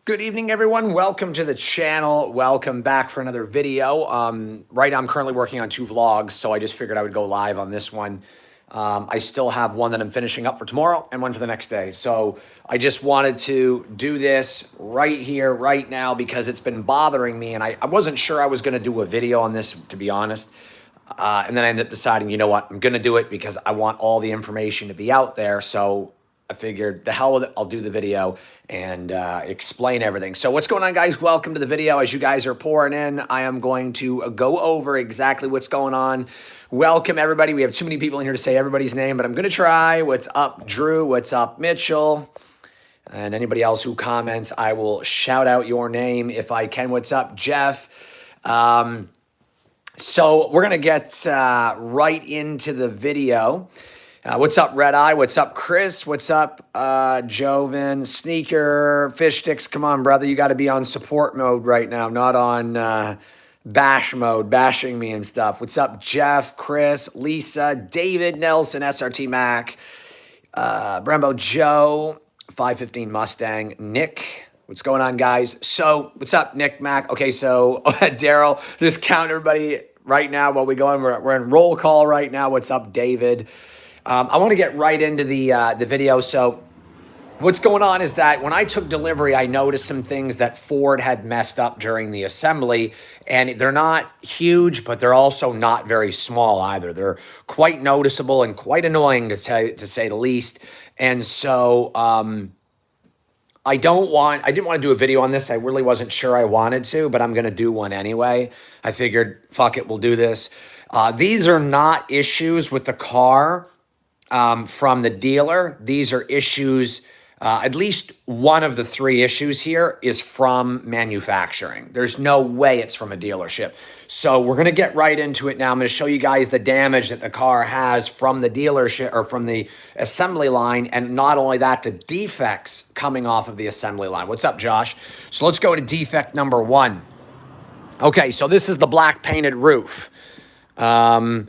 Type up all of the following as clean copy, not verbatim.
Good evening, everyone. Welcome to the channel. Welcome back for another video. Right now, I'm currently working on 2 vlogs, so I just figured I would go live on this one. I still have one that I'm finishing up for tomorrow and one for the next day. So I just wanted to do this right here, right now, because it's been bothering me, and I wasn't sure I was going to do a video on this, to be honest. And then I ended up deciding, you know what, I'm going to do it because I want all the information to be out there. So I figured the hell with it, I'll do the video and explain everything. So what's going on, guys? Welcome to the video. As you guys are pouring in, I am going to go over exactly what's going on. Welcome, everybody. We have too many people in here to say everybody's name, but I'm going to try. What's up, Drew? What's up, Mitchell? And anybody else who comments, I will shout out your name if I can. What's up, Jeff? So we're going to get right into the video. What's up, Red Eye? What's up, Chris? What's up, Joven? Sneaker, Fish Sticks. Come on, brother. You got to be on support mode right now, not on bash mode, bashing me and stuff. What's up, Jeff, Chris, Lisa, David, Nelson, SRT Mac, Brembo Joe, 515 Mustang, Nick. What's going on, guys? So, what's up, Nick, Mac? Okay, so Daryl, just count everybody right now while we go on. We're in roll call right now. What's up, David? I want to get right into the video. So what's going on is that when I took delivery, I noticed some things that Ford had messed up during the assembly, and they're not huge, but they're also not very small either. They're quite noticeable and quite annoying to say the least. And so I didn't want to do a video on this. I really wasn't sure I wanted to, but I'm going to do one anyway. I figured, fuck it, we'll do this. These are not issues with the car from the dealer. These are issues, at least one of the 3 issues here is from manufacturing. There's no way it's from a dealership. So we're going to get right into it now. I'm going to show you guys the damage that the car has from the dealership or from the assembly line. And not only that, the defects coming off of the assembly line. What's up, Josh? So let's go to defect number 1. Okay, so this is the black painted roof. And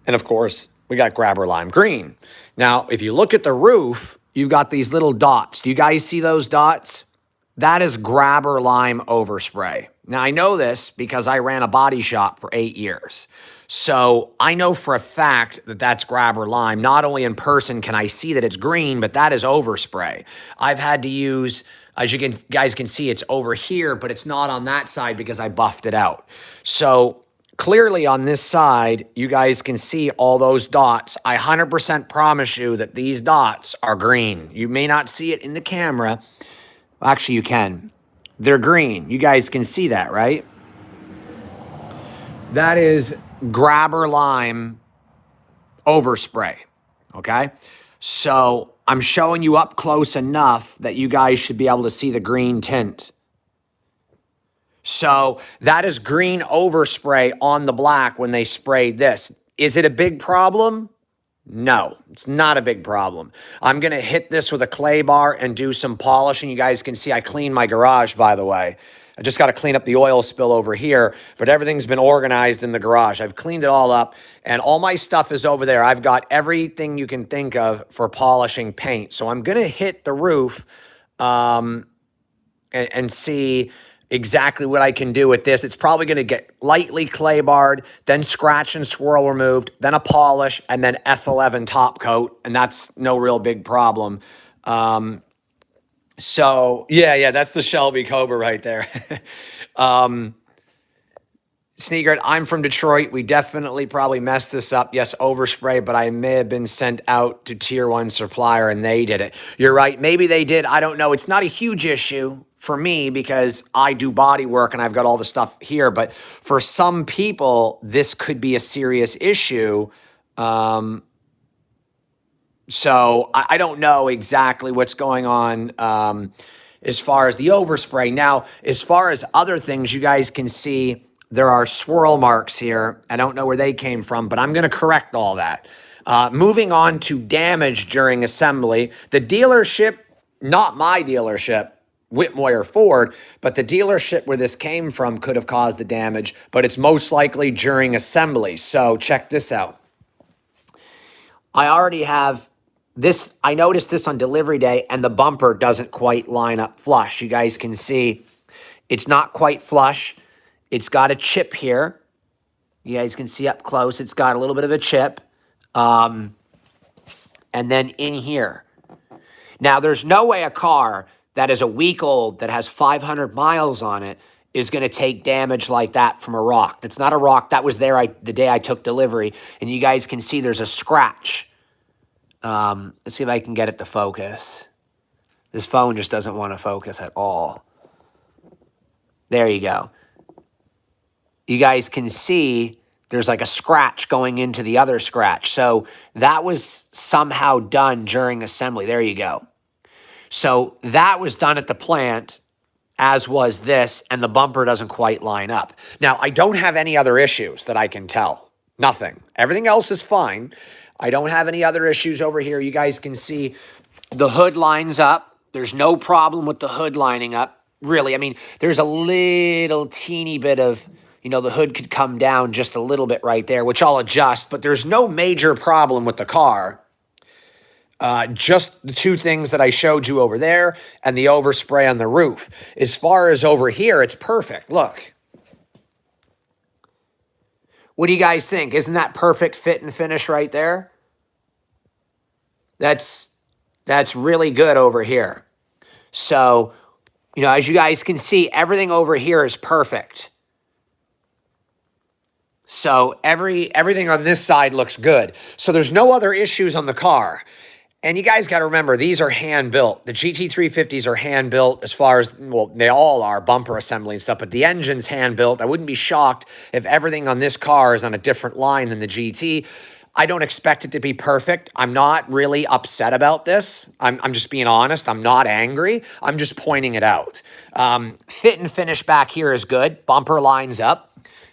of course, we got grabber lime green. Now, if you look at the roof, you've got these little dots. Do you guys see those dots? That is grabber lime overspray. Now, I know this because I ran a body shop for 8 years. So I know for a fact that that's grabber lime. Not only in person can I see that it's green, but that is overspray. I've had to use, as you guys can see, it's over here, but it's not on that side because I buffed it out. So clearly on this side, you guys can see all those dots. I 100% promise you that these dots are green. You may not see it in the camera. Actually, you can. They're green. You guys can see that, right? That is grabber lime overspray, okay? So I'm showing you up close enough that you guys should be able to see the green tint. So that is green overspray on the black when they sprayed this. Is it a big problem? No, it's not a big problem. I'm going to hit this with a clay bar and do some polishing. You guys can see I cleaned my garage, by the way. I just got to clean up the oil spill over here, but everything's been organized in the garage. I've cleaned it all up, and all my stuff is over there. I've got everything you can think of for polishing paint. So I'm going to hit the roof and see exactly what I can do with this. It's probably going to get lightly clay barred, then scratch and swirl removed, then a polish, and then F11 top coat, and that's no real big problem. So yeah, that's the Shelby Cobra right there. Sneaker, I'm from Detroit. We definitely probably messed this up. Yes, overspray, but I may have been sent out to tier 1 supplier and they did it. You're right. Maybe they did. I don't know. It's not a huge issue for me because I do body work and I've got all the stuff here. But for some people, this could be a serious issue. So I don't know exactly what's going on as far as the overspray. Now, as far as other things, you guys can see there are swirl marks here. I don't know where they came from, but I'm going to correct all that. Moving on to damage during assembly. The dealership, not my dealership, Whitmoyer Ford, but the dealership where this came from could have caused the damage, but it's most likely during assembly. So check this out. I already have this, I noticed this on delivery day, and the bumper doesn't quite line up flush. You guys can see it's not quite flush. It's got a chip here. You guys can see up close, it's got a little bit of a chip. And then in here. Now, there's no way a car that is a week old, that has 500 miles on it, is going to take damage like that from a rock. That's not a rock. That was there the day I took delivery. And you guys can see there's a scratch. Let's see if I can get it to focus. This phone just doesn't want to focus at all. There you go. You guys can see there's like a scratch going into the other scratch. So that was somehow done during assembly. There you go. So that was done at the plant, as was this, and the bumper doesn't quite line up. Now, I don't have any other issues that I can tell. Nothing. Everything else is fine. I don't have any other issues over here. You guys can see the hood lines up. There's no problem with the hood lining up, really. I mean, there's a little teeny bit of, you know, the hood could come down just a little bit right there, which I'll adjust, but there's no major problem with the car. Just the two things that I showed you over there and the overspray on the roof. As far as over here, it's perfect. Look. What do you guys think? Isn't that perfect fit and finish right there? That's really good over here. So, you know, as you guys can see, everything over here is perfect. So everything on this side looks good. So there's no other issues on the car. And you guys got to remember, these are hand-built. The GT350s are hand-built as far as, well, they all are, bumper assembly and stuff, but the engine's hand-built. I wouldn't be shocked if everything on this car is on a different line than the GT. I don't expect it to be perfect. I'm not really upset about this. I'm just being honest. I'm not angry. I'm just pointing it out. Fit and finish back here is good. Bumper lines up.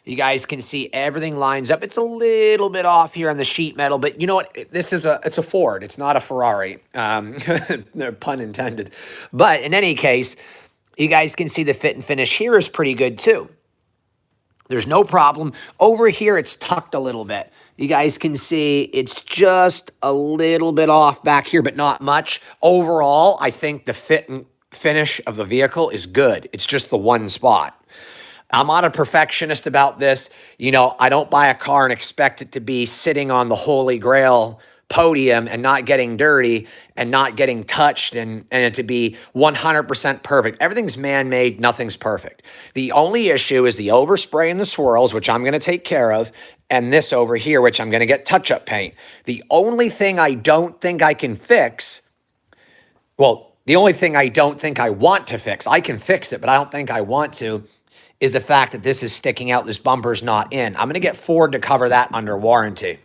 You guys can see everything lines up. It's a little bit off here on the sheet metal, but you know what? It's a Ford. It's not a Ferrari. Pun intended. But in any case, you guys can see the fit and finish here is pretty good too. There's no problem. Over here, it's tucked a little bit. You guys can see it's just a little bit off back here, but not much. Overall, I think the fit and finish of the vehicle is good. It's just the one spot. I'm not a perfectionist about this. You know, I don't buy a car and expect it to be sitting on the Holy Grail podium and not getting dirty and not getting touched and it to be 100% perfect. Everything's man-made. Nothing's perfect. The only issue is the overspray and the swirls, which I'm going to take care of, and this over here, which I'm going to get touch-up paint. The only thing I don't think I can fix, well, the only thing I don't think I want to fix, I can fix it, but I don't think I want to, is the fact that this is sticking out, this bumper's not in. I'm going to get Ford to cover that under warranty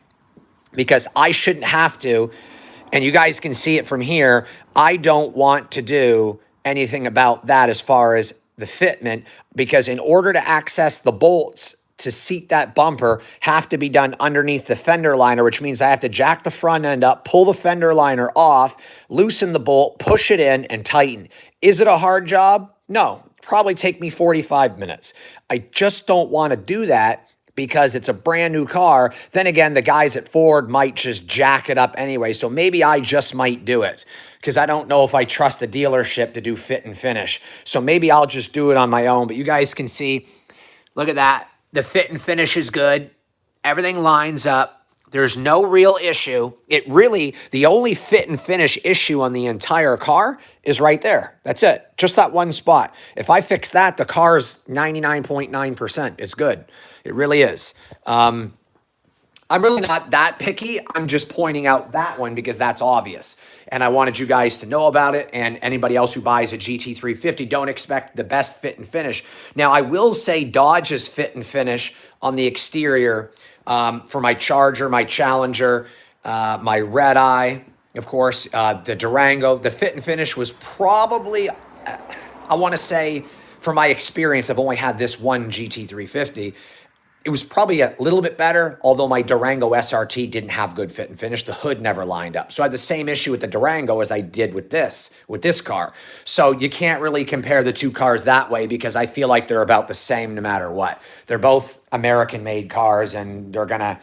because I shouldn't have to, and you guys can see it from here, I don't want to do anything about that as far as the fitment, because in order to access the bolts to seat that bumper have to be done underneath the fender liner, which means I have to jack the front end up, pull the fender liner off, loosen the bolt, push it in, and tighten. Is it a hard job? No. Probably take me 45 minutes. I just don't want to do that because it's a brand new car. Then again, the guys at Ford might just jack it up anyway. So maybe I just might do it because I don't know if I trust the dealership to do fit and finish. So maybe I'll just do it on my own. But you guys can see, look at that. The fit and finish is good. Everything lines up. There's no real issue. It really, the only fit and finish issue on the entire car is right there. That's it. Just that one spot. If I fix that, the car's 99.9%. It's good. It really is. I'm really not that picky. I'm just pointing out that one because that's obvious. And I wanted you guys to know about it. And anybody else who buys a GT350, don't expect the best fit and finish. Now, I will say Dodge's fit and finish on the exterior for my Charger, my Challenger, my Red Eye, of course, the Durango. The fit and finish was probably, I want to say, for my experience, I've only had this one GT350. It was probably a little bit better, although my Durango SRT didn't have good fit and finish. The hood never lined up. So I had the same issue with the Durango as I did with this car. So you can't really compare the two cars that way because I feel like they're about the same no matter what. They're both American-made cars, and they're going to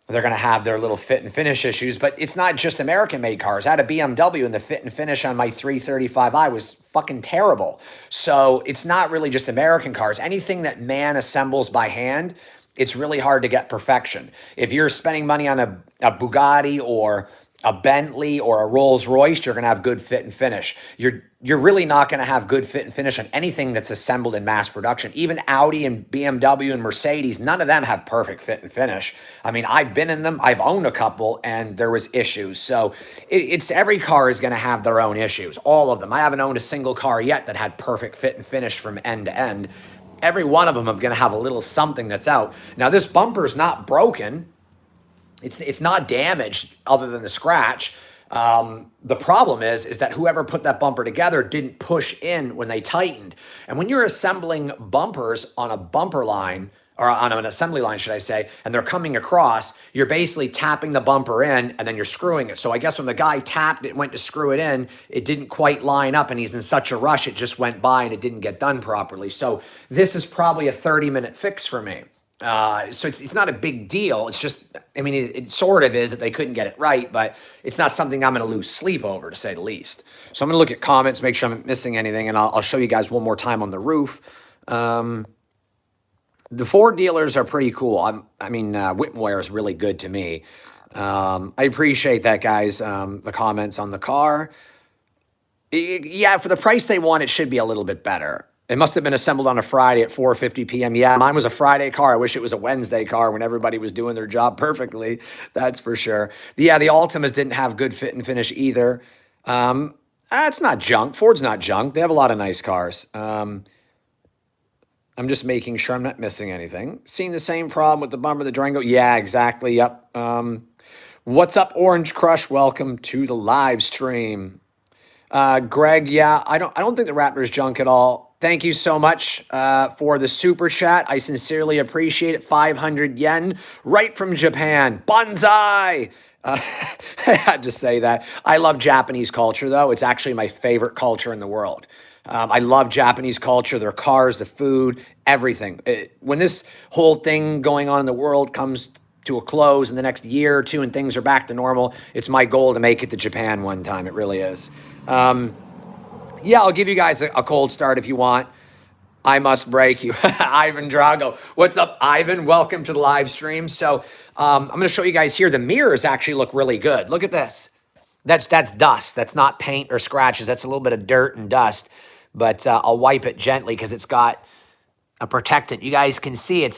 they're going to have their little fit and finish issues. But it's not just American-made cars. I had a BMW, and the fit and finish on my 335i was fucking terrible. So it's not really just American cars. Anything that man assembles by hand, it's really hard to get perfection. If you're spending money on a Bugatti or a Bentley or a Rolls Royce, you're going to have good fit and finish. You're really not going to have good fit and finish on anything that's assembled in mass production. Even Audi and BMW and Mercedes, none of them have perfect fit and finish. I mean, I've been in them, I've owned a couple, and there was issues. So it's every car is going to have their own issues, all of them. I haven't owned a single car yet that had perfect fit and finish from end to end. Every one of them are going to have a little something that's out. Now, this bumper's not broken. It's not damaged other than the scratch. The problem is that whoever put that bumper together didn't push in when they tightened. And when you're assembling bumpers on a bumper line, or on an assembly line, should I say, and they're coming across, you're basically tapping the bumper in and then you're screwing it. So I guess when the guy tapped it, went to screw it in, it didn't quite line up and he's in such a rush, it just went by and it didn't get done properly. So this is probably a 30-minute fix for me. So it's not a big deal. It's just, I mean, it sort of is that they couldn't get it right, but it's not something I'm going to lose sleep over, to say the least. So I'm going to look at comments, make sure I'm not missing anything, and I'll show you guys one more time on the roof. The Ford dealers are pretty cool. Whitmore is really good to me. I appreciate that, guys. The comments on the car. Yeah, for the price they want, it should be a little bit better. It must have been assembled on a Friday at 4:50 p.m. Yeah, mine was a Friday car. I wish it was a Wednesday car when everybody was doing their job perfectly. That's for sure. Yeah, the Altimas didn't have good fit and finish either. That's not junk. Ford's not junk. They have a lot of nice cars. I'm just making sure I'm not missing anything. Seeing the same problem with the bumper, the Durango. Yeah, exactly. Yep. What's up, Orange Crush? Welcome to the live stream. Greg, yeah, I don't think the Raptor is junk at all. Thank you so much for the super chat. I sincerely appreciate it. 500 yen right from Japan. Banzai! I had to say that. I love Japanese culture, though. It's actually my favorite culture in the world. I love Japanese culture, their cars, the food, everything. When this whole thing going on in the world comes to a close in the next year or two and things are back to normal, it's my goal to make it to Japan one time. It really is. Yeah, I'll give you guys a cold start if you want. I must break you. Ivan Drago. What's up, Ivan? Welcome to the live stream. So I'm going to show you guys here. The mirrors actually look really good. Look at this. That's dust. That's not paint or scratches. That's a little bit of dirt and dust. But I'll wipe it gently because it's got a protectant. You guys can see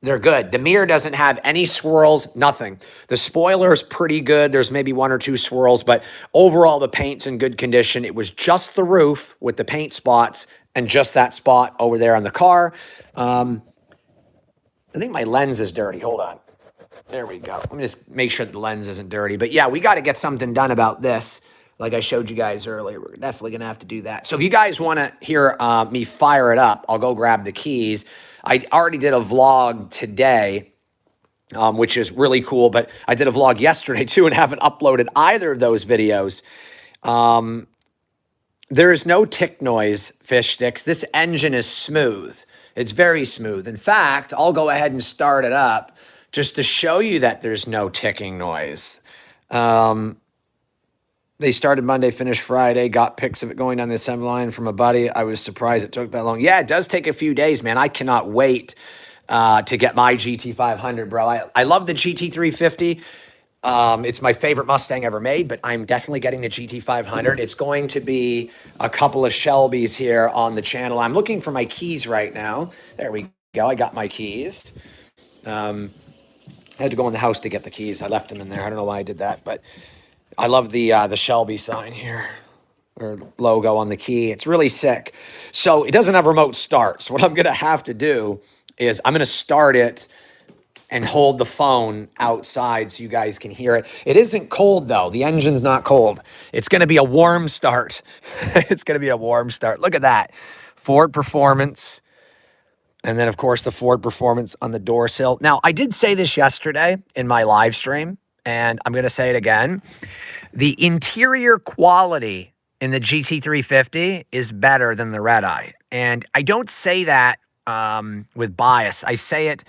they're good. The mirror doesn't have any swirls, nothing. The spoiler is pretty good. There's maybe one or two swirls, but overall the paint's in good condition. It was just the roof with the paint spots and just that spot over there on the car. I think my lens is dirty. Hold on. There we go. Let me just make sure that the lens isn't dirty. But yeah, we got to get something done about this. Like I showed you guys earlier, we're definitely going to have to do that. So if you guys want to hear me fire it up, I'll go grab the keys. I already did a vlog today, which is really cool, but I did a vlog yesterday too and haven't uploaded either of those videos. There is no tick noise, fish sticks. This engine is smooth. It's very smooth. In fact, I'll go ahead and start it up just to show you that there's no ticking noise. They started Monday, finished Friday, got pics of it going down the assembly line from a buddy. I was surprised it took that long. Yeah, it does take a few days, man. I cannot wait to get my GT500, bro. I love the GT350. It's my favorite Mustang ever made, but I'm definitely getting the GT500. It's going to be a couple of Shelbys here on the channel. I'm looking for my keys right now. There we go. I got my keys. I had to go in the house to get the keys. I left them in there. I don't know why I did that, but I love the Shelby sign here, or logo on the key. It's really sick. So it doesn't have remote start. So what I'm going to have to do is I'm going to start it and hold the phone outside so you guys can hear it. It isn't cold, though. The engine's not cold. It's going to be a warm start. It's going to be a warm start. Look at that. Ford Performance. And then, of course, the Ford Performance on the door sill. Now, I did say this yesterday in my live stream, and I'm going to say it again. The interior quality in the GT350 is better than the Redeye. And I don't say that with bias. I say it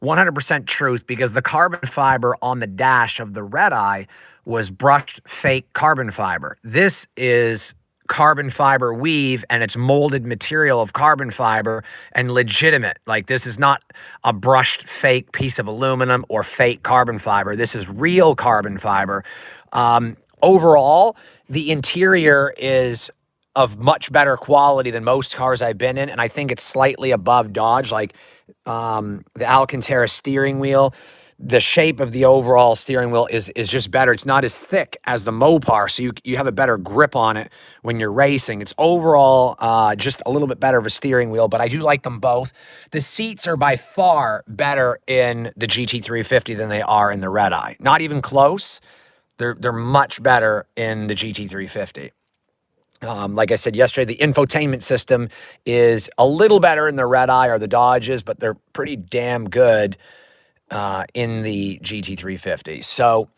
100% truth, because the carbon fiber on the dash of the Red Eye was brushed fake carbon fiber. This is carbon fiber weave, and it's molded material of carbon fiber and legitimate. Like, this is not a brushed fake piece of aluminum or fake carbon fiber. This is real carbon fiber. Overall, the interior is of much better quality than most cars I've been in, and I think it's slightly above Dodge. Like, the Alcantara steering wheel, the shape of the overall steering wheel is just better. It's not as thick as the Mopar, so you have a better grip on it when you're racing. It's overall just a little bit better of a steering wheel, but I do like them both. The seats are by far better in the GT350 than they are in the Red Eye. Not even close. They're much better in the GT350. Like I said yesterday, the infotainment system is a little better in the Red Eye or the Dodges, but they're pretty damn good in the GT350. So,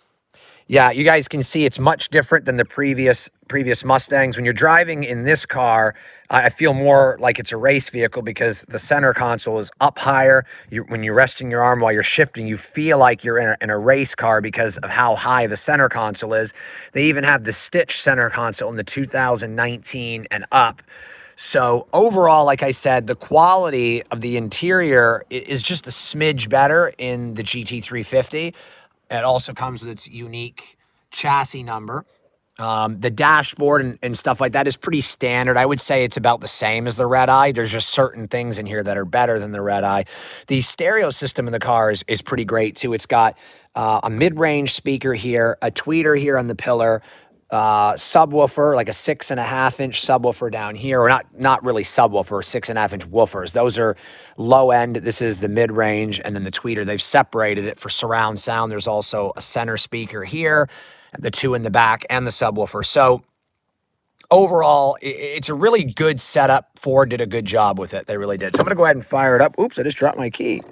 yeah, you guys can see it's much different than the previous Mustangs. When you're driving in this car, I feel more like it's a race vehicle because the center console is up higher. When you're resting your arm while you're shifting, you feel like you're in a race car because of how high the center console is. They even have the stitch center console in the 2019 and up. So overall, like I said, the quality of the interior is just a smidge better in the GT350. It also comes with its unique chassis number. The dashboard and stuff like that is pretty standard. I would say it's about the same as the Red Eye. There's just certain things in here that are better than the Red Eye. The stereo system in the car is pretty great too. It's got a mid-range speaker here, a tweeter here on the pillar, subwoofer, like a 6.5-inch subwoofer down here, or not really subwoofer, 6.5-inch woofers. Those are low end. This is the mid range, and then the tweeter. They've separated it for surround sound. There's also a center speaker here, the two in the back, and the subwoofer. So overall, it's a really good setup. Ford did a good job with it. They really did. So I'm gonna go ahead and fire it up. Oops, I just dropped my key.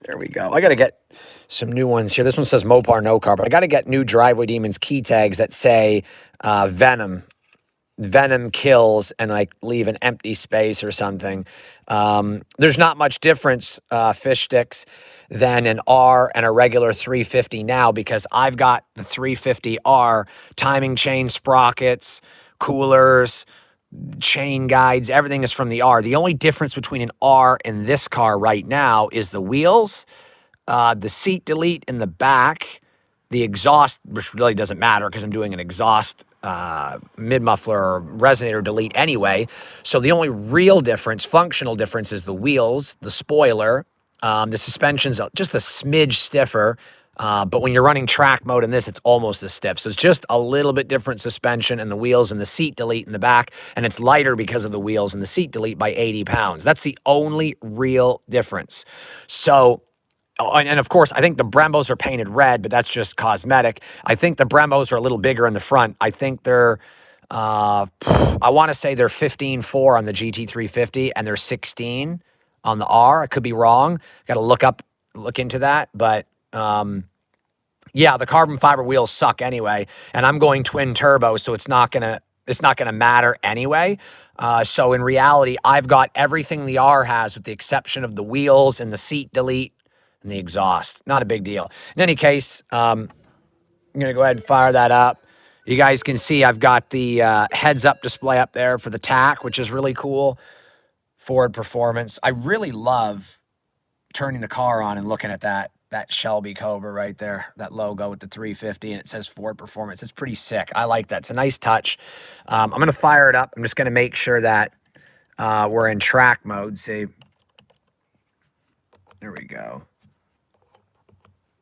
There we go. I got to get some new ones here. This one says Mopar no car, but I got to get new Driveway Demons key tags that say Venom. Venom kills, and like leave an empty space or something. There's not much difference, fish sticks, than an R and a regular 350 now, because I've got the 350R, timing chain sprockets, coolers, chain guides, everything is from the R. The only difference between an R and this car right now is the wheels, the seat delete in the back, the exhaust, which really doesn't matter because I'm doing an exhaust mid-muffler or resonator delete anyway. So the only real difference, functional difference, is the wheels, the spoiler, the suspension's just a smidge stiffer. But when you're running track mode in this, it's almost as stiff. So it's just a little bit different suspension and the wheels and the seat delete in the back. And it's lighter because of the wheels and the seat delete by 80 pounds. That's the only real difference. So, and of course, I think the Brembos are painted red, but that's just cosmetic. I think the Brembos are a little bigger in the front. I think they're, I want to say they're 15.4 on the GT350 and they're 16 on the R. I could be wrong. Got to look into that. But yeah, the carbon fiber wheels suck anyway, and I'm going twin turbo, so it's not gonna matter anyway. So in reality, I've got everything the R has with the exception of the wheels and the seat delete and the exhaust. Not a big deal. In any case, I'm gonna go ahead and fire that up. You guys can see I've got the heads-up display up there for the TAC, which is really cool. Ford Performance. I really love turning the car on and looking at that Shelby Cobra right there, that logo with the 350, and it says Ford Performance. It's pretty sick. I like that. It's a nice touch. I'm going to fire it up. I'm just going to make sure that we're in track mode. See, there we go.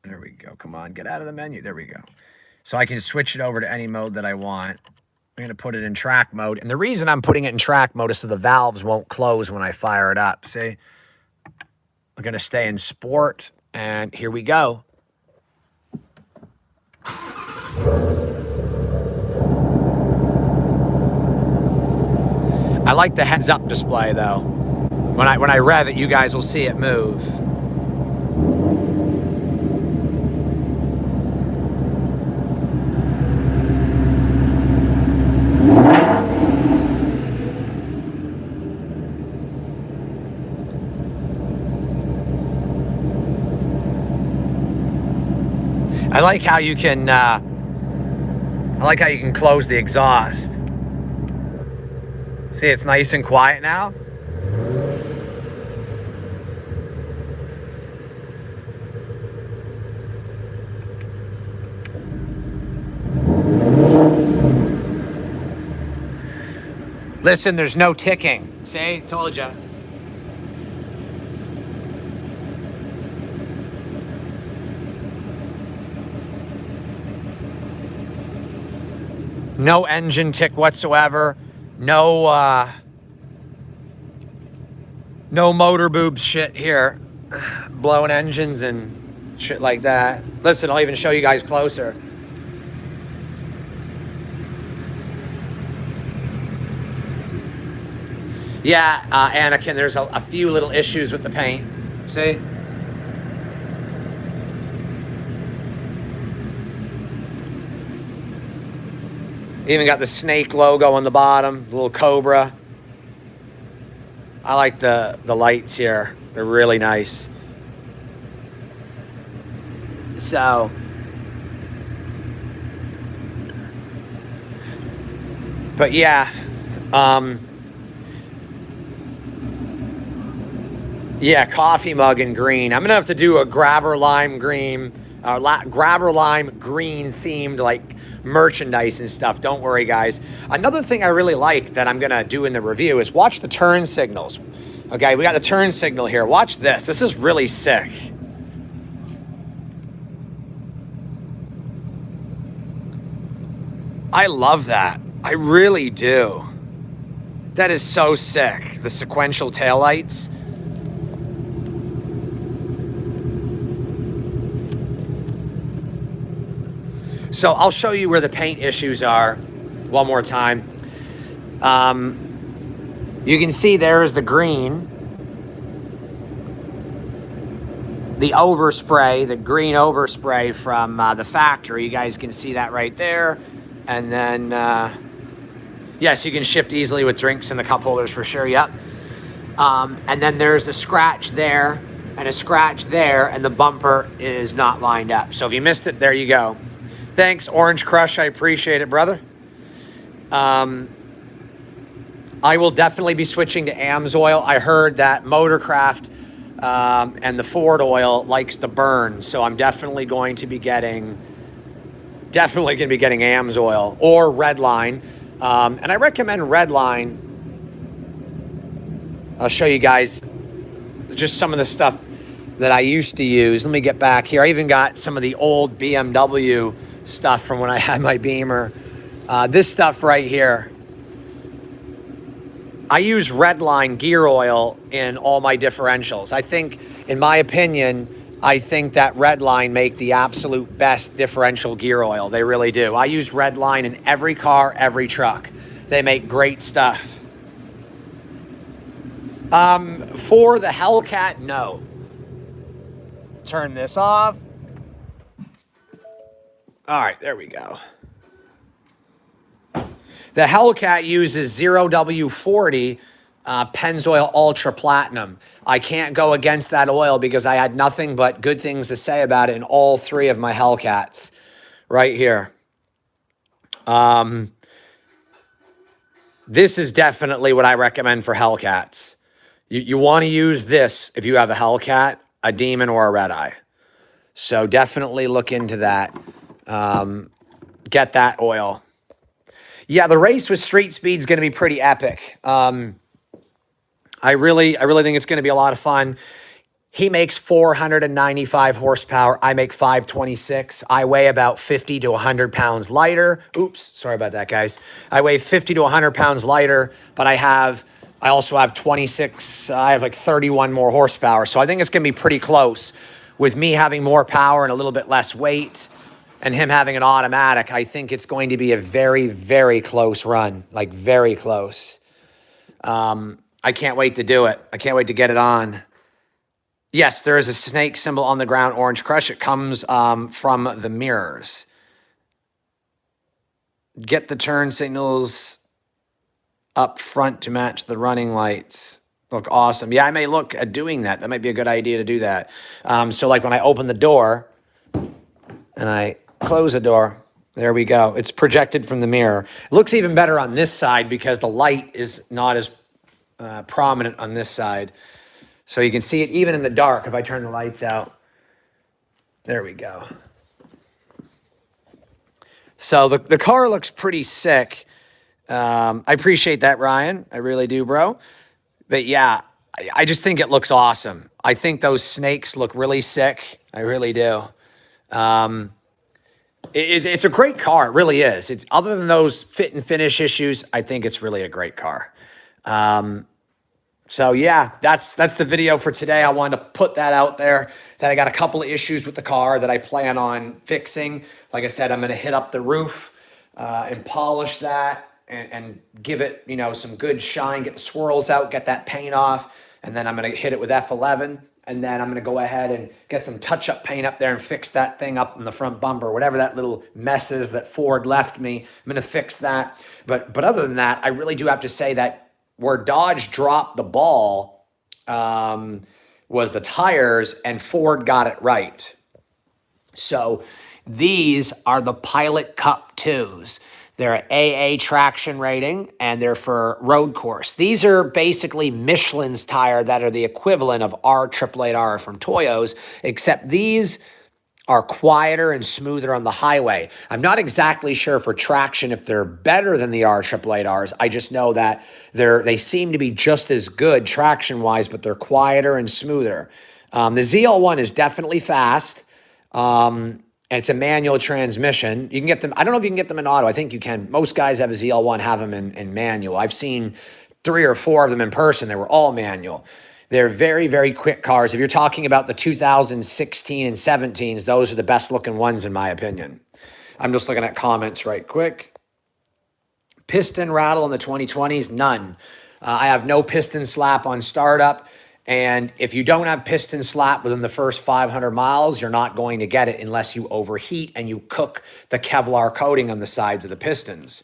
There we go. Come on, get out of the menu. There we go. So I can switch it over to any mode that I want. I'm going to put it in track mode. And the reason I'm putting it in track mode is so the valves won't close when I fire it up. See? I'm going to stay in sport. And here we go. I like the heads-up display, though. When I rev it, you guys will see it move. I like how you can close the exhaust. See, it's nice and quiet now. Listen, there's no ticking. See, told you. No engine tick whatsoever. No motor boobs shit here. Blowing engines and shit like that. Listen, I'll even show you guys closer. Yeah, Anakin, there's a few little issues with the paint. See? Even got the snake logo on the bottom, the little cobra. I like the lights here. They're really nice. So, but yeah, yeah, coffee mug in green. I'm gonna have to do a grabber lime green, grabber lime green themed like merchandise and stuff. Don't worry, guys. Another thing I really like that I'm gonna do in the review is watch the turn signals. Okay, we got the turn signal here. Watch this. This is really sick. I love that. I really do. That is so sick. The sequential taillights. So I'll show you where the paint issues are one more time. You can see there's the green. The overspray, the green overspray from the factory. You guys can see that right there. And then, yes, you can shift easily with drinks in the cup holders for sure, yep. And then there's the scratch there and a scratch there, and the bumper is not lined up. So if you missed it, there you go. Thanks, Orange Crush. I appreciate it, brother. I will definitely be switching to AMSOIL. I heard that Motorcraft and the Ford oil likes to burn, so I'm definitely going to be getting AMSOIL or Redline. And I recommend Redline. I'll show you guys just some of the stuff that I used to use. Let me get back here. I even got some of the old BMW stuff from when I had my Beamer. This stuff right here. I use Redline Gear Oil in all my differentials. I think, in my opinion, I think that Redline make the absolute best differential gear oil. They really do. I use Redline in every car, every truck. They make great stuff. For the Hellcat, no. Turn this off. All right, there we go. The Hellcat uses 0W40 Pennzoil Ultra Platinum. I can't go against that oil because I had nothing but good things to say about it in all three of my Hellcats right here. This is definitely what I recommend for Hellcats. You want to use this if you have a Hellcat, a Demon, or a Red Eye. So definitely look into that. Get that oil. Yeah, the race with Street Speed is going to be pretty epic. I really think it's going to be a lot of fun. He makes 495 horsepower. I make 526. I weigh about 50 to 100 pounds lighter. Oops, sorry about that, guys. I weigh 50 to 100 pounds lighter, but I also have 26. I have like 31 more horsepower. So I think it's going to be pretty close. With me having more power and a little bit less weight, and him having an automatic, I think it's going to be a very, very close run. Like, very close. I can't wait to do it. I can't wait to get it on. Yes, there is a snake symbol on the ground, Orange Crush. It comes from the mirrors. Get the turn signals up front to match the running lights. Look awesome. Yeah, I may look at doing that. That might be a good idea to do that. So like when I open the door, and I close the door. There we go. It's projected from the mirror. It looks even better on this side because the light is not as prominent on this side. So you can see it even in the dark if I turn the lights out. There we go. So the car looks pretty sick. I appreciate that, Ryan. I really do, bro. But yeah, I just think it looks awesome. I think those snakes look really sick. I really do. It's a great car. It really is. It's other than those fit and finish issues, I think it's really a great car. So yeah, that's the video for today. I wanted to put that out there, that I got a couple of issues with the car that I plan on fixing. Like I said, I'm going to hit up the roof and polish that and give it, you know, some good shine, get the swirls out, get that paint off. And then I'm going to hit it with F11. And then I'm going to go ahead and get some touch-up paint up there and fix that thing up in the front bumper, whatever that little mess is that Ford left me. I'm going to fix that. But other than that, I really do have to say that where Dodge dropped the ball was the tires, and Ford got it right. So these are the Pilot Cup 2s. They're AA traction rating, and they're for road course. These are basically Michelin's tire that are the equivalent of R888R from Toyo's, except these are quieter and smoother on the highway. I'm not exactly sure for traction if they're better than the R888Rs. I just know that they seem to be just as good traction-wise, but they're quieter and smoother. The ZL1 is definitely fast. And it's a manual transmission. You can get them, I don't know if you can get them in auto. I think you can. Most guys have a ZL1, have them in manual. I've seen 3 or 4 of them in person. They were all manual. They're very, very quick cars. If you're talking about the 2016 and 17s, those are the best looking ones in my opinion. I'm just looking at comments right quick. Piston rattle in the 2020s, none. I have no piston slap on startup. And if you don't have piston slap within the first 500 miles, you're not going to get it unless you overheat and you cook the Kevlar coating on the sides of the pistons.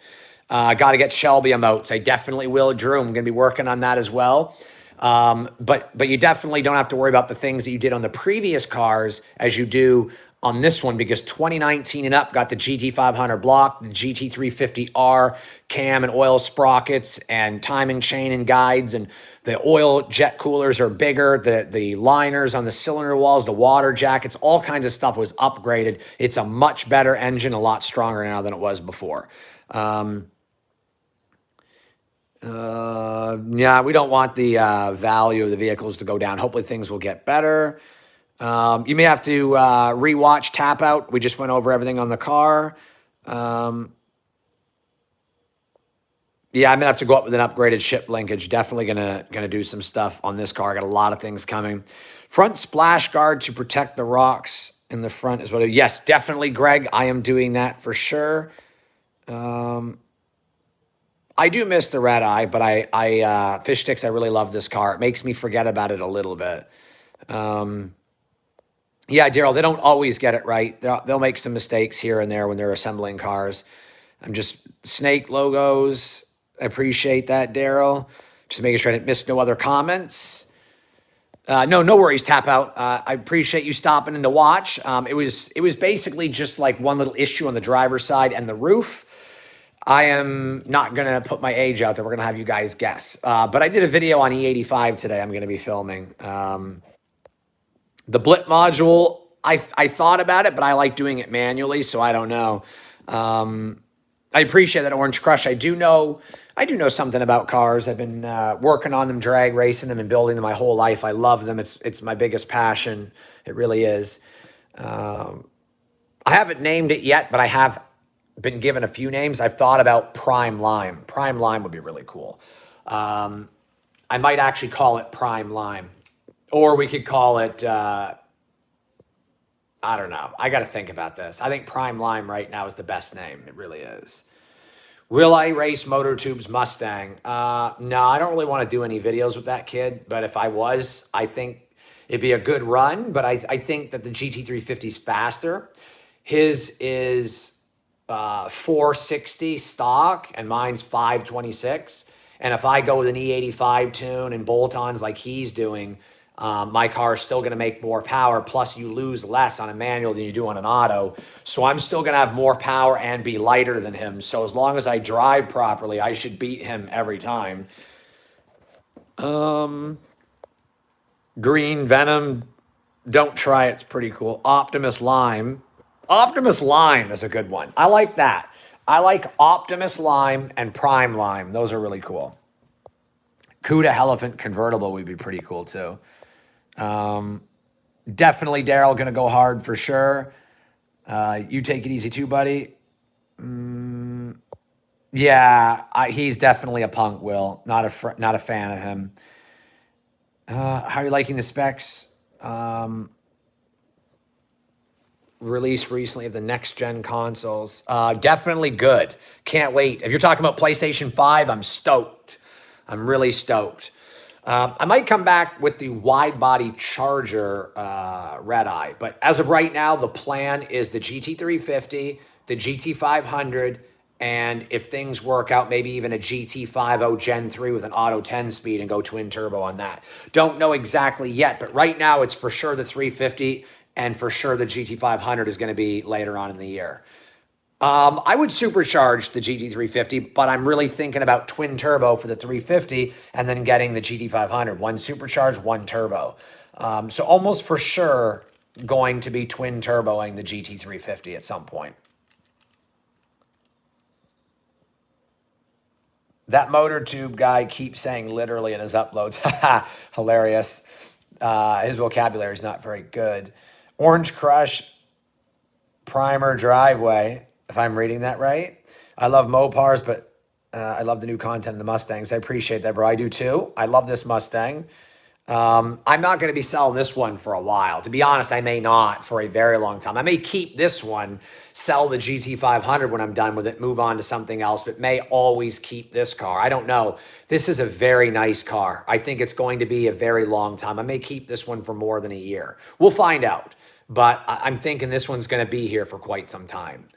Got to get Shelby emotes. I definitely will, Drew. I'm going to be working on that as well. But you definitely don't have to worry about the things that you did on the previous cars as you do on this one, because 2019 and up got the GT500 block, the GT350R cam and oil sprockets and timing chain and guides, and the oil jet coolers are bigger, the liners on the cylinder walls, the water jackets, all kinds of stuff was upgraded. It's a much better engine, a lot stronger now than it was before. Yeah, we don't want the value of the vehicles to go down. Hopefully things will get better. You may have to rewatch Tap Out. We just went over everything on the car. Yeah, I'm gonna have to go up with an upgraded ship linkage. Definitely gonna do some stuff on this car. I got a lot of things coming. Front splash guard to protect the rocks in the front as well. Yes, definitely, Greg. I am doing that for sure. I do miss the red eye, but fish sticks, I really love this car. It makes me forget about it a little bit. Yeah, Daryl, they don't always get it right. They'll make some mistakes here and there when they're assembling cars. I'm just snake logos. I appreciate that, Daryl. Just making sure I didn't miss no other comments. No worries, Tap Out. I appreciate you stopping in to watch. It was basically just like one little issue on the driver's side and the roof. I am not going to put my age out there. We're going to have you guys guess. But I did a video on E85 today I'm going to be filming. The blip module, I thought about it, but I like doing it manually, so I don't know. I appreciate that, Orange Crush. I do know something about cars. I've been working on them, drag racing them, and building them my whole life. I love them. It's my biggest passion. It really is. I haven't named it yet, but I have been given a few names. I've thought about Prime Lime. Prime Lime would be really cool. I might actually call it Prime Lime. Or we could call it, I don't know. I got to think about this. I think Prime Lime right now is the best name. It really is. Will I race Motor Tube's Mustang? No, I don't really want to do any videos with that kid. But if I was, I think it'd be a good run. But I think that the GT350 is faster. His is 460 stock and mine's 526. And if I go with an E85 tune and bolt-ons like he's doing, My car is still going to make more power, plus you lose less on a manual than you do on an auto. So I'm still going to have more power and be lighter than him. So as long as I drive properly, I should beat him every time. Green Venom, don't try it. It's pretty cool. Optimus Lime. Optimus Lime is a good one. I like that. I like Optimus Lime and Prime Lime. Those are really cool. Cuda Elephant convertible would be pretty cool too. Definitely Daryl going to go hard for sure. You take it easy too, buddy. Yeah, he's definitely a punk, Will. Not a fan of him. How are you liking the specs? Released recently of the next-gen consoles. Definitely good. Can't wait. If you're talking about PlayStation 5, I'm stoked. I'm really stoked. I might come back with the wide-body Charger Red Eye, but as of right now, the plan is the GT350, the GT500, and if things work out, maybe even a GT50 Gen 3 with an auto 10 speed and go twin turbo on that. Don't know exactly yet, but right now it's for sure the 350 and for sure the GT500 is going to be later on in the year. I would supercharge the GT350, but I'm really thinking about twin turbo for the 350 and then getting the GT500. One supercharged, one turbo. So almost for sure going to be twin turboing the GT350 at some point. That motor tube guy keeps saying literally in his uploads. Hilarious. His vocabulary is not very good. Orange Crush Primer Driveway, if I'm reading that right. I love Mopars, but I love the new content in the Mustangs. I appreciate that, bro. I do too. I love this Mustang. I'm not going to be selling this one for a while. To be honest, I may not for a very long time. I may keep this one, sell the GT500 when I'm done with it, move on to something else, but may always keep this car. I don't know. This is a very nice car. I think it's going to be a very long time. I may keep this one for more than a year. We'll find out, but I'm thinking this one's going to be here for quite some time.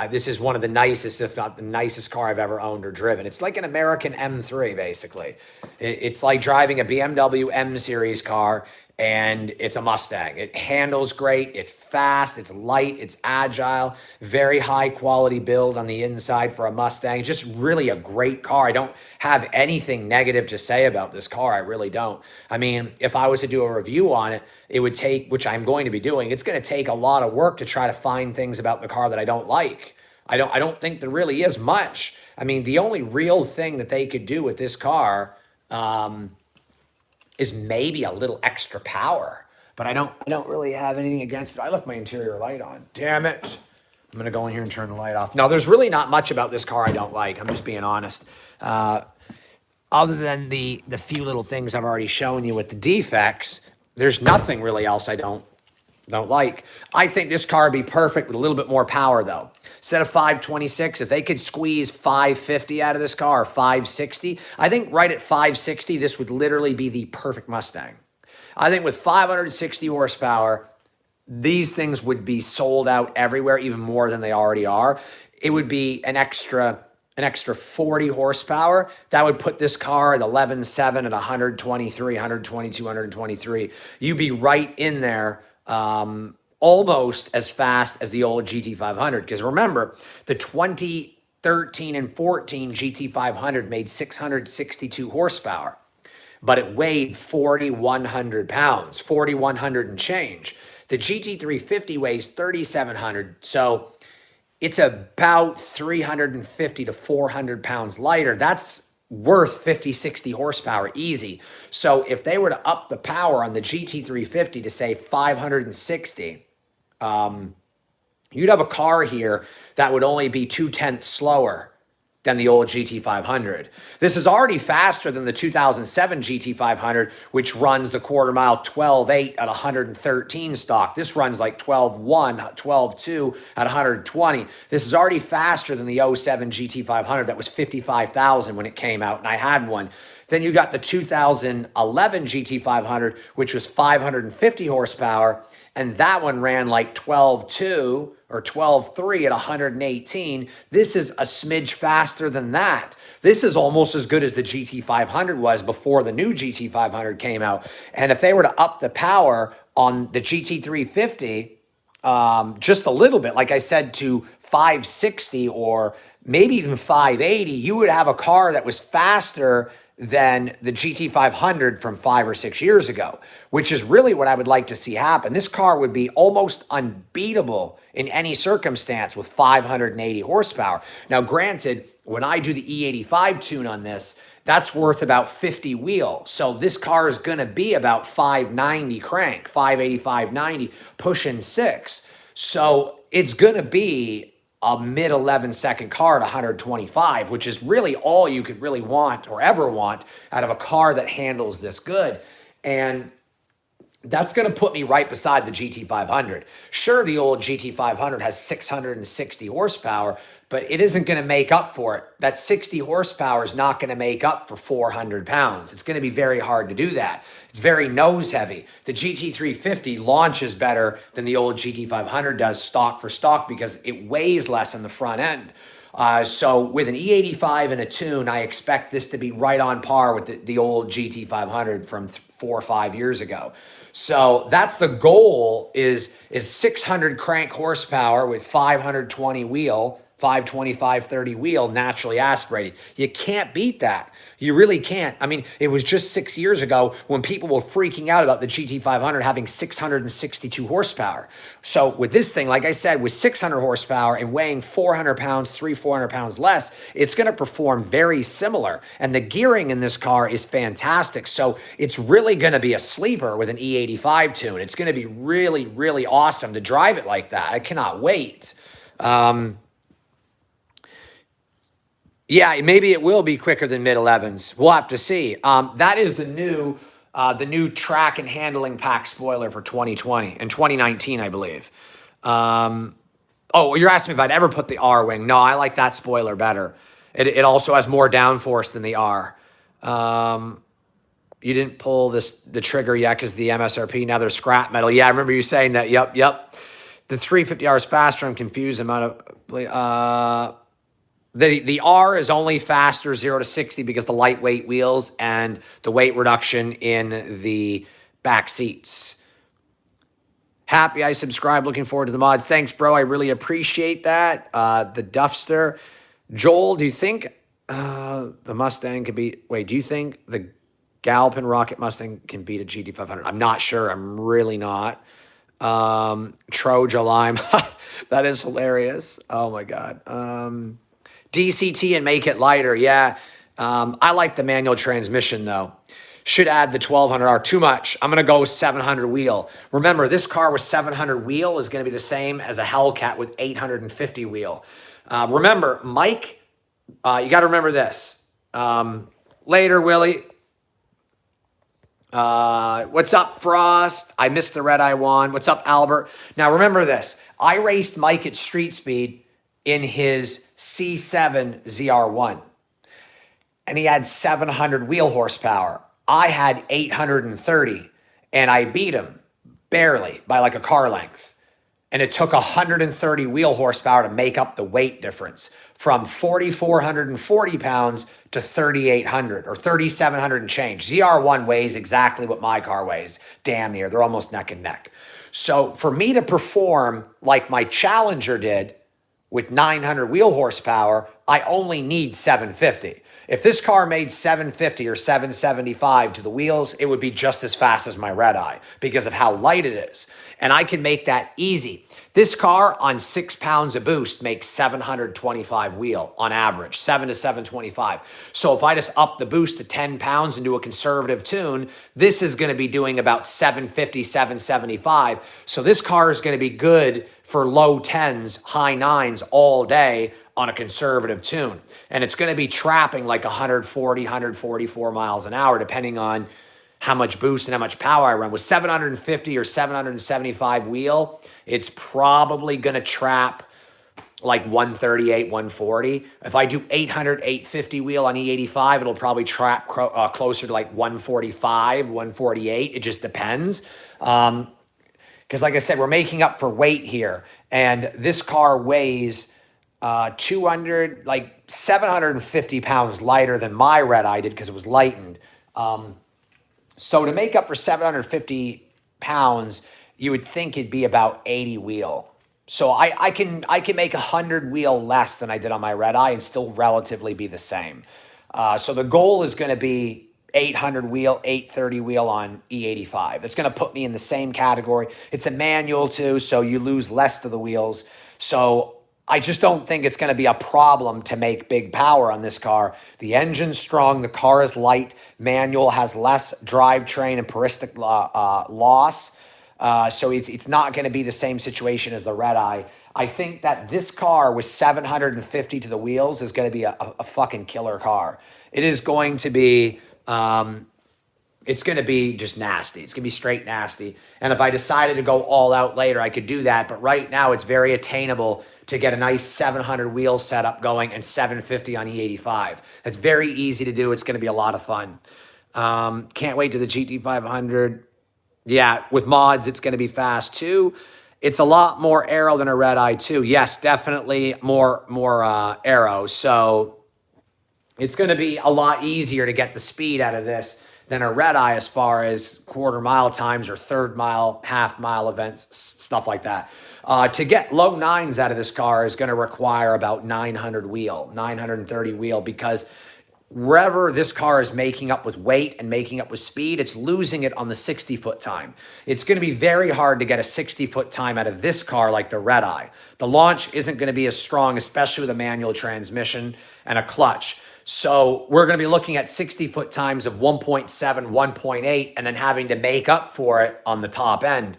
This is one of the nicest, if not the nicest car I've ever owned or driven. It's like an American M3, basically. It's like driving a BMW M Series car, and it's a Mustang. It handles great. It's fast. It's light. It's agile. Very high quality build on the inside for a Mustang. Just really a great car. I don't have anything negative to say about this car. I really don't. I mean, if I was to do a review on it, it would take, which I'm going to be doing, it's going to take a lot of work to try to find things about the car that I don't like. I don't think there really is much. I mean, the only real thing that they could do with this car is maybe a little extra power, but I don't really have anything against it. I left my interior light on. Damn it. I'm going to go in here and turn the light off. No, there's really not much about this car I don't like. I'm just being honest. Other than the few little things I've already shown you with the defects, there's nothing really else I don't like. I think this car would be perfect with a little bit more power though. Instead of 526, if they could squeeze 550 out of this car, or 560, I think right at 560, this would literally be the perfect Mustang. I think with 560 horsepower, these things would be sold out everywhere, even more than they already are. It would be an extra 40 horsepower. That would put this car at 11.7 at 123, 122, 123. You'd be right in there, almost as fast as the old GT500. Because remember, the 2013 and 14 GT500 made 662 horsepower, but it weighed 4,100 pounds, 4,100 and change. The GT350 weighs 3,700, so it's about 350 to 400 pounds lighter. That's worth 50, 60 horsepower easy. So if they were to up the power on the GT350 to say 560, you'd have a car here that would only be 0.2 slower than the old GT500. This is already faster than the 2007 GT500, which runs the quarter mile 12.8 at 113 stock. This runs like 12.1, 12.2 at 120. This is already faster than the 07 GT500 that was 55,000 when it came out, and I had one. Then you got the 2011 GT500, which was 550 horsepower, and that one ran like 12.2 or 12.3 at 118. This is a smidge faster than that. This is almost as good as the GT500 was before the new GT500 came out. And if they were to up the power on the GT350, just a little bit, like I said, to 560 or maybe even 580, you would have a car that was faster than the GT500 from 5 or 6 years ago, which is really what I would like to see happen. This car would be almost unbeatable in any circumstance with 580 horsepower. Now, granted, when I do the E85 tune on this, that's worth about 50 wheel. So this car is going to be about 590 crank, 580, 590, pushing 6. So it's going to be a mid 11-second car at 125, which is really all you could really want or ever want out of a car that handles this good. And that's going to put me right beside the GT500. Sure, the old GT500 has 660 horsepower, but it isn't going to make up for it. That 60 horsepower is not going to make up for 400 pounds. It's going to be very hard to do that. It's very nose heavy. The GT350 launches better than the old GT500 does stock for stock because it weighs less in the front end. So with an E85 and a tune, I expect this to be right on par with the old GT500 from 4 or 5 years ago. So that's the goal is 600 crank horsepower with 520 wheel, 525, 30 wheel, naturally aspirated. You can't beat that. You really can't. I mean, it was just 6 years ago when people were freaking out about the GT500 having 662 horsepower. So with this thing, like I said, with 600 horsepower and weighing 400 pounds, 400 pounds less, it's going to perform very similar. And the gearing in this car is fantastic. So it's really going to be a sleeper with an E85 tune. It's going to be really, really awesome to drive it like that. I cannot wait. Yeah, maybe it will be quicker than mid-11s. We'll have to see. That is the new track and handling pack spoiler for 2020 and 2019, I believe. Oh, you're asking me if I'd ever put the R-Wing. No, I like that spoiler better. It also has more downforce than the R. You didn't pull the trigger yet because the MSRP, now they're scrap metal. Yeah, I remember you saying that. Yep. The 350R is faster. I'm confused. The R is only faster 0 to 60 because the lightweight wheels and the weight reduction in the back seats. Happy I subscribed. Looking forward to the mods. Thanks, bro. I really appreciate that. The Duffster. Joel, do you think the Mustang could be... Wait, do you think the Galpin Rocket Mustang can beat a GT500? I'm not sure. I'm really not. Troja Lime. That is hilarious. Oh, my God. DCT and make it lighter. Yeah. I like the manual transmission, though. Should add the 1200R. Too much. I'm going to go 700 wheel. Remember, this car with 700 wheel is going to be the same as a Hellcat with 850 wheel. Remember, Mike, you got to remember this. Later, Willie. What's up, Frost? I missed the red eye one. What's up, Albert? Now, remember this. I raced Mike at street speed in his C7 ZR1. And he had 700 wheel horsepower. I had 830. And I beat him barely by like a car length. And it took 130 wheel horsepower to make up the weight difference from 4,440 pounds to 3,800 or 3,700 and change. ZR1 weighs exactly what my car weighs. Damn near. They're almost neck and neck. So for me to perform like my Challenger did with 900 wheel horsepower, I only need 750. If this car made 750 or 775 to the wheels, it would be just as fast as my Red Eye because of how light it is. And I can make that easy. This car on 6 pounds of boost makes 725 wheel on average, 7 to 725. So if I just up the boost to 10 pounds and do a conservative tune, this is going to be doing about 750, 775. So this car is going to be good for low 10s, high 9s all day on a conservative tune. And it's going to be trapping like 140, 144 miles an hour, depending on how much boost and how much power I run. With 750 or 775 wheel, it's probably going to trap like 138, 140. If I do 800, 850 wheel on E85, it'll probably trap closer to like 145, 148. It just depends. Because like I said, we're making up for weight here. And this car weighs 750 pounds lighter than my red eye did because it was lightened. So to make up for 750 pounds, you would think it'd be about 80 wheel. So I can make 100 wheel less than I did on my red eye and still relatively be the same. So the goal is going to be 800 wheel, 830 wheel on E85. It's going to put me in the same category. It's a manual too, so you lose less to the wheels. So I just don't think it's going to be a problem to make big power on this car. The engine's strong. The car is light. Manual has less drivetrain and peristic loss. So it's not going to be the same situation as the red eye. I think that this car with 750 to the wheels is going to be a fucking killer car. It is going to be... it's going to be just nasty. It's going to be straight nasty. And if I decided to go all out later, I could do that. But right now, it's very attainable to get a nice 700 wheel setup going and 750 on E85. That's very easy to do. It's going to be a lot of fun. Can't wait to the GT500. Yeah, with mods, it's going to be fast too. It's a lot more aero than a red eye too. Yes, definitely more aero. So it's going to be a lot easier to get the speed out of this than a red eye as far as quarter mile times or third mile, half mile events, stuff like that. To get low nines out of this car is going to require about 900 wheel, 930 wheel, because wherever this car is making up with weight and making up with speed, it's losing it on the 60-foot time. It's going to be very hard to get a 60-foot time out of this car like the red eye. The launch isn't going to be as strong, especially with a manual transmission and a clutch. So we're going to be looking at 60-foot times of 1.7, 1.8, and then having to make up for it on the top end.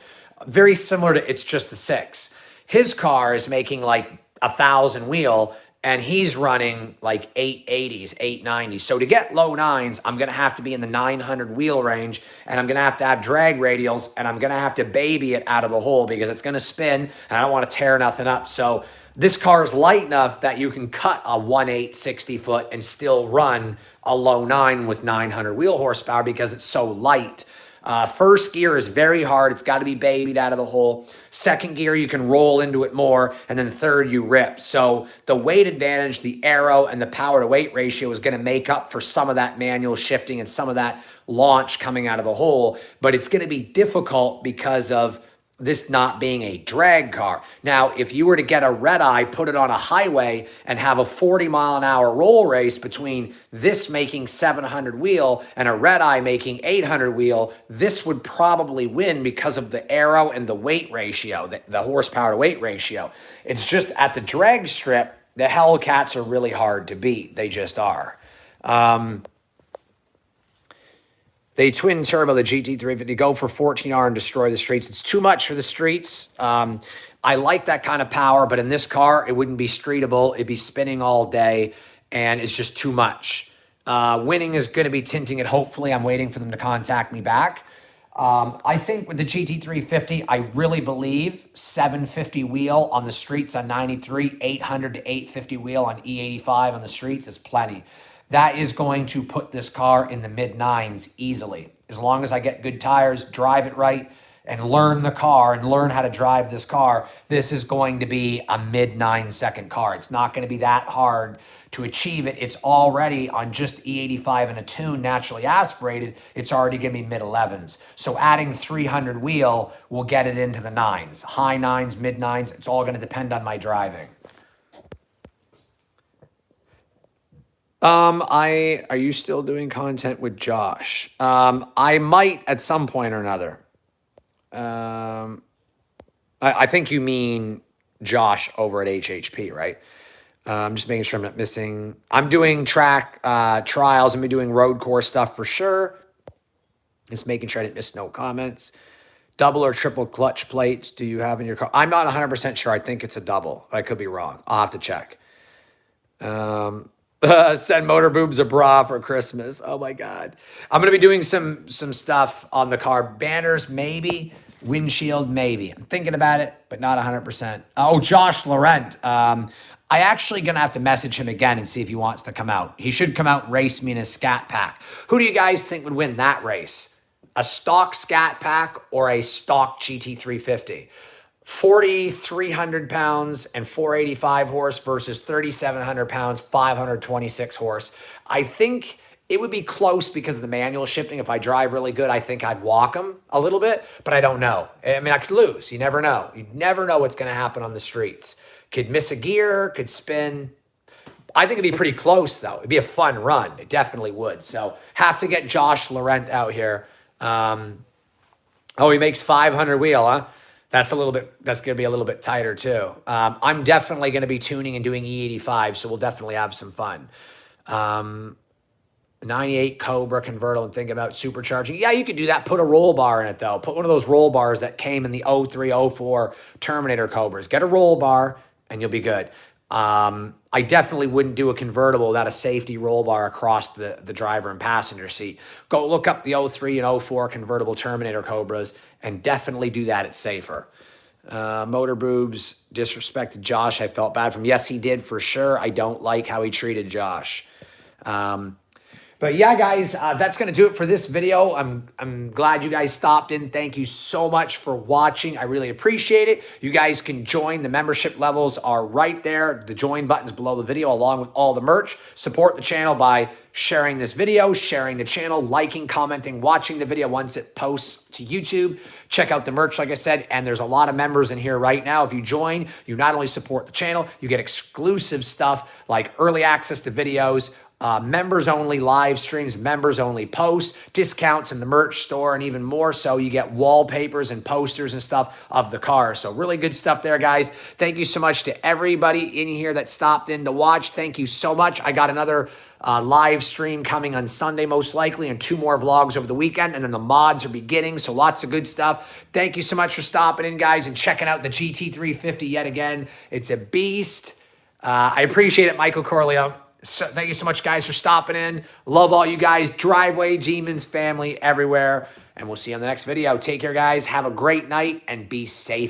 Very similar to It's Just a Six. His car is making like 1,000 wheel, and he's running like 880s, 890s. So to get low nines, I'm going to have to be in the 900 wheel range, and I'm going to have drag radials, and I'm going to have to baby it out of the hole because it's going to spin, and I don't want to tear nothing up. So this car is light enough that you can cut a 1.8 60 foot and still run a low nine with 900 wheel horsepower because it's so light. First gear is very hard. It's got to be babied out of the hole. Second gear, you can roll into it more. And then third, you rip. So the weight advantage, the aero, and the power to weight ratio is going to make up for some of that manual shifting and some of that launch coming out of the hole. But it's going to be difficult because of this not being a drag car. Now, if you were to get a red eye, put it on a highway, and have a 40-mile-an-hour roll race between this making 700 wheel and a red eye making 800 wheel, this would probably win because of the aero and the weight ratio, the horsepower to weight ratio. It's just at the drag strip, the Hellcats are really hard to beat. They just are. They twin turbo the GT350, go for 14R and destroy the streets. It's too much for the streets. I like that kind of power, but in this car, it wouldn't be streetable. It'd be spinning all day, and it's just too much. Winning is going to be tinting it, hopefully. I'm waiting for them to contact me back. I think with the GT350, I really believe 750 wheel on the streets on 93, 800 to 850 wheel on E85 on the streets is plenty. That is going to put this car in the mid-nines easily. As long as I get good tires, drive it right, and learn the car and learn how to drive this car, this is going to be a mid-9 second car. It's not going to be that hard to achieve it. It's already on just E85 and a tune naturally aspirated. It's already going to be mid-11s. So adding 300 wheel will get it into the nines. High nines, mid-nines, it's all going to depend on my driving. Are you still doing content with Josh? I might at some point or another. I think you mean Josh over at HHP, right? I'm just making sure I'm not missing. I'm doing track trials. I'm doing road course stuff for sure. Just making sure I didn't miss no comments. Double or triple clutch plates do you have in your car? I'm not 100% sure. I think it's a double. I could be wrong. I'll have to check. Send motor boobs a bra for Christmas. Oh my God. I'm going to be doing some stuff on the car. Banners, maybe. Windshield, maybe. I'm thinking about it, but not 100%. Oh, Josh Laurent. I actually going to have to message him again and see if he wants to come out. He should come out and race me in his Scat Pack. Who do you guys think would win that race? a stock Scat Pack or a stock GT350. 4,300 pounds and 485 horse versus 3,700 pounds, 526 horse. I think it would be close because of the manual shifting. If I drive really good, I think I'd walk them a little bit, but I don't know. I mean, I could lose. You never know. You never know what's going to happen on the streets. Could miss a gear, could spin. I think it'd be pretty close, though. It'd be a fun run. It definitely would. So have to get Josh Laurent out here. Oh, he makes 500 wheel, huh? That's going to be a little bit tighter too. I'm definitely going to be tuning and doing E85, so we'll definitely have some fun. 98 Cobra convertible and think about supercharging. Yeah, you could do that. Put a roll bar in it though. Put one of those roll bars that came in the 03, 04 Terminator Cobras. Get a roll bar and you'll be good. I definitely wouldn't do a convertible without a safety roll bar across the driver and passenger seat. Go look up the 03 and 04 convertible Terminator Cobras and definitely do that. It's safer. Motor Boobs disrespected Josh. I felt bad for him. Yes, he did for sure. I don't like how he treated Josh. But yeah, guys, that's going to do it for this video. I'm glad you guys stopped in. Thank you so much for watching. I really appreciate it. You guys can join. The membership levels are right there. The join button's below the video along with all the merch. Support the channel by sharing this video, sharing the channel, liking, commenting, watching the video once it posts to YouTube. Check out the merch, like I said, and there's a lot of members in here right now. If you join, you not only support the channel, you get exclusive stuff like early access to videos, members only live streams, members only posts, discounts in the merch store, and even more so, you get wallpapers and posters and stuff of the car. So really good stuff there, guys. Thank you so much to everybody in here that stopped in to watch. Thank you so much. I got another live stream coming on Sunday, most likely, and 2 more vlogs over the weekend, and then the mods are beginning, so lots of good stuff. Thank you so much for stopping in, guys, and checking out the GT350 yet again. It's a beast. I appreciate it, Michael Corleone. So thank you so much, guys, for stopping in. Love all you guys. Driveway, Demons, family, everywhere. And we'll see you on the next video. Take care, guys. Have a great night and be safe.